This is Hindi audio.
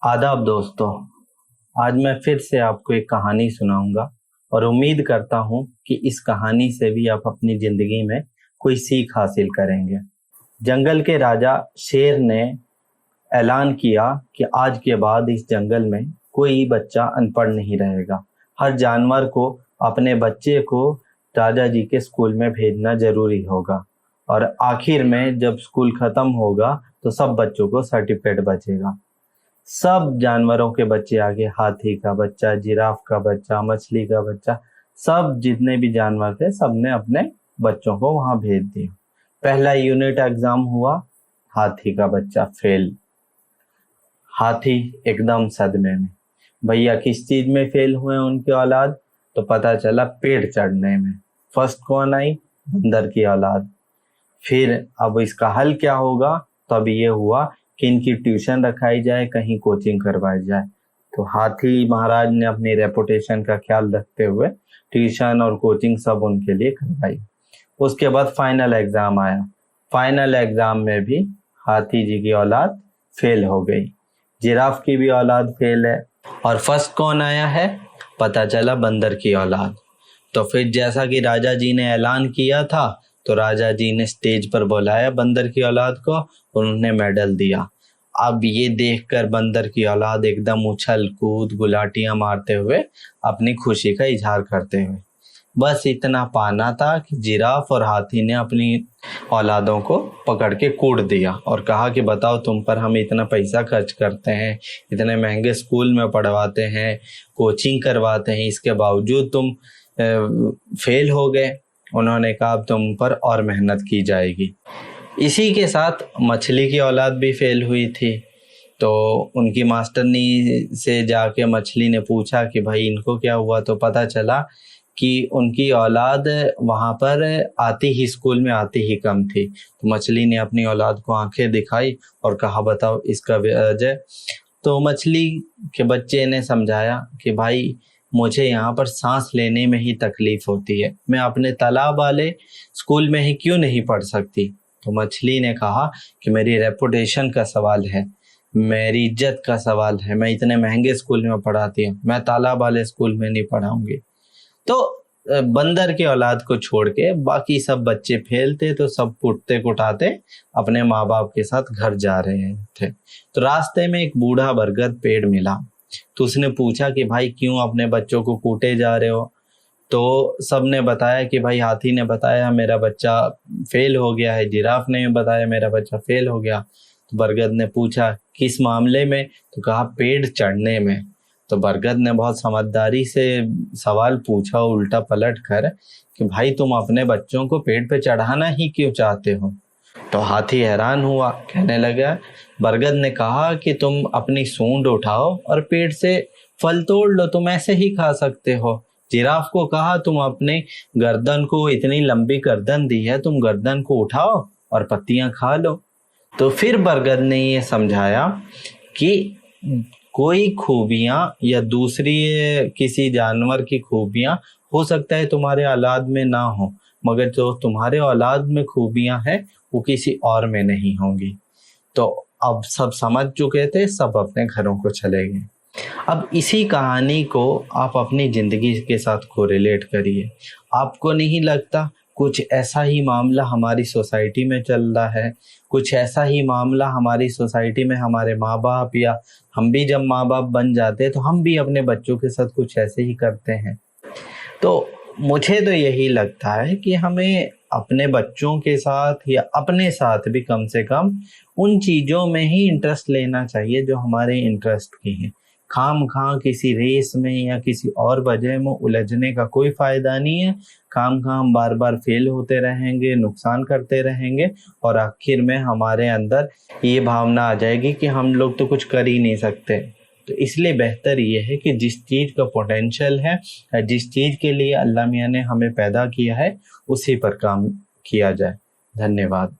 आदाब दोस्तों। आज मैं फिर से आपको एक कहानी सुनाऊंगा और उम्मीद करता हूं कि इस कहानी से भी आप अपनी जिंदगी में कोई सीख हासिल करेंगे। जंगल के राजा शेर ने ऐलान किया कि आज के बाद इस जंगल में कोई बच्चा अनपढ़ नहीं रहेगा। हर जानवर को अपने बच्चे को राजा जी के स्कूल में भेजना जरूरी होगा और आखिर में जब स्कूल खत्म होगा तो सब बच्चों को सर्टिफिकेट बचेगा। सब जानवरों के बच्चे आगे, हाथी का बच्चा, जिराफ का बच्चा, मछली का बच्चा, सब जितने भी जानवर थे सबने अपने बच्चों को वहां भेज दिया। पहला यूनिट एग्जाम हुआ, हाथी का बच्चा फेल। हाथी एकदम सदमे में, भैया किस चीज में फेल हुए उनके औलाद? तो पता चला पेड़ चढ़ने में। फर्स्ट कौन आई? बंदर की औलाद। फिर अब इसका हल क्या होगा? तो अब ये हुआ कि इनकी ट्यूशन रखाई जाए, कहीं कोचिंग करवाई जाए। तो हाथी महाराज ने अपनी रेपुटेशन का ख्याल रखते हुए ट्यूशन और कोचिंग सब उनके लिए करवाई। उसके बाद फाइनल एग्जाम आया। फाइनल एग्जाम में भी हाथी जी की औलाद फेल हो गई, जिराफ की भी औलाद फेल है और फर्स्ट कौन आया है? पता चला बंदर की औलाद। तो फिर जैसा कि राजा जी ने ऐलान किया था तो राजा जी ने स्टेज पर बुलाया बंदर की औलाद को और उन्हें मेडल दिया। अब ये देखकर बंदर की औलाद एकदम उछल कूद गुलाटियां मारते हुए अपनी खुशी का इजहार करते हुए, बस इतना पाना था कि जिराफ और हाथी ने अपनी औलादों को पकड़ के कूट दिया और कहा कि बताओ, तुम पर हम इतना पैसा खर्च करते हैं, इतने महंगे स्कूल में पढ़वाते हैं, कोचिंग करवाते हैं, इसके बावजूद तुम फेल हो गए। उन्होंने कहा अब तुम पर और मेहनत की जाएगी। इसी के साथ मछली की औलाद भी फेल हुई थी। तो उनकी मास्टरनी से जाके मछली ने पूछा कि भाई इनको क्या हुआ? तो पता चला कि उनकी औलाद वहां पर आती ही, स्कूल में आती ही कम थी। तो मछली ने अपनी औलाद को आंखें दिखाई और कहा बताओ इसका वजह। तो मछली के बच्चे ने समझाया कि भाई मुझे यहाँ पर सांस लेने में ही तकलीफ होती है, मैं अपने तालाब वाले स्कूल में ही क्यों नहीं पढ़ सकती? तो मछली ने कहा कि मेरी रेपुटेशन का सवाल है, मेरी इज्जत का सवाल है, मैं इतने महंगे स्कूल में पढ़ाती हूँ, मैं तालाब वाले स्कूल में नहीं पढ़ाऊंगी। तो बंदर के औलाद को छोड़ के बाकी सब बच्चे फेल थे, तो सब कुटते कुटाते अपने माँ बाप के साथ घर जा रहे थे। तो रास्ते में एक बूढ़ा बरगद पेड़ मिला। तो उसने पूछा कि भाई क्यों अपने बच्चों को कूटे जा रहे हो? तो सबने बताया कि भाई हाथी ने बताया मेरा बच्चा फेल हो गया है, जिराफ ने बताया मेरा बच्चा फेल हो गया। तो बरगद ने पूछा किस मामले में? तो कहा पेड़ चढ़ने में। तो बरगद ने बहुत समझदारी से सवाल पूछा उल्टा पलट कर कि भाई तुम अपने बच्चों को पेड़ पे चढ़ाना ही क्यों चाहते हो? तो हाथी हैरान हुआ, कहने लगा, बरगद ने कहा कि तुम अपनी सूंड उठाओ और पेड़ से फल तोड़ लो, तुम ऐसे ही खा सकते हो। जिराफ को कहा तुम अपने गर्दन को, इतनी लंबी गर्दन दी है, तुम गर्दन को उठाओ और पत्तियां खा लो। तो फिर बरगद ने ये समझाया कि कोई खूबियां या दूसरी किसी जानवर की खूबियां हो सकता है तुम्हारे औलाद में ना हो, मगर जो तुम्हारे औलाद में खूबियां हैं वो किसी और में नहीं होंगी। तो अब सब समझ चुके थे, सब अपने घरों को चले गए। अब इसी कहानी को आप अपनी जिंदगी के साथ कोरिलेट करिए। आपको नहीं लगता कुछ ऐसा ही मामला हमारी सोसाइटी में चल रहा है? कुछ ऐसा ही मामला हमारी सोसाइटी में हमारे माँ बाप, या हम भी जब माँ बाप बन जाते हैं तो हम भी अपने बच्चों के साथ कुछ ऐसे ही करते हैं। तो मुझे तो यही लगता है कि हमें अपने बच्चों के साथ या अपने साथ भी कम से कम उन चीज़ों में ही इंटरेस्ट लेना चाहिए जो हमारे इंटरेस्ट की हैं। खाम किसी रेस में या किसी और वजह में उलझने का कोई फायदा नहीं है। खाम बार बार फेल होते रहेंगे, नुकसान करते रहेंगे और आखिर में हमारे अंदर ये भावना आ जाएगी कि हम लोग तो कुछ कर ही नहीं सकते। तो इसलिए बेहतर ये है कि जिस चीज़ का पोटेंशियल है, जिस चीज़ के लिए अल्लाह मियाँ ने हमें पैदा किया है, उसी पर काम किया जाए। धन्यवाद।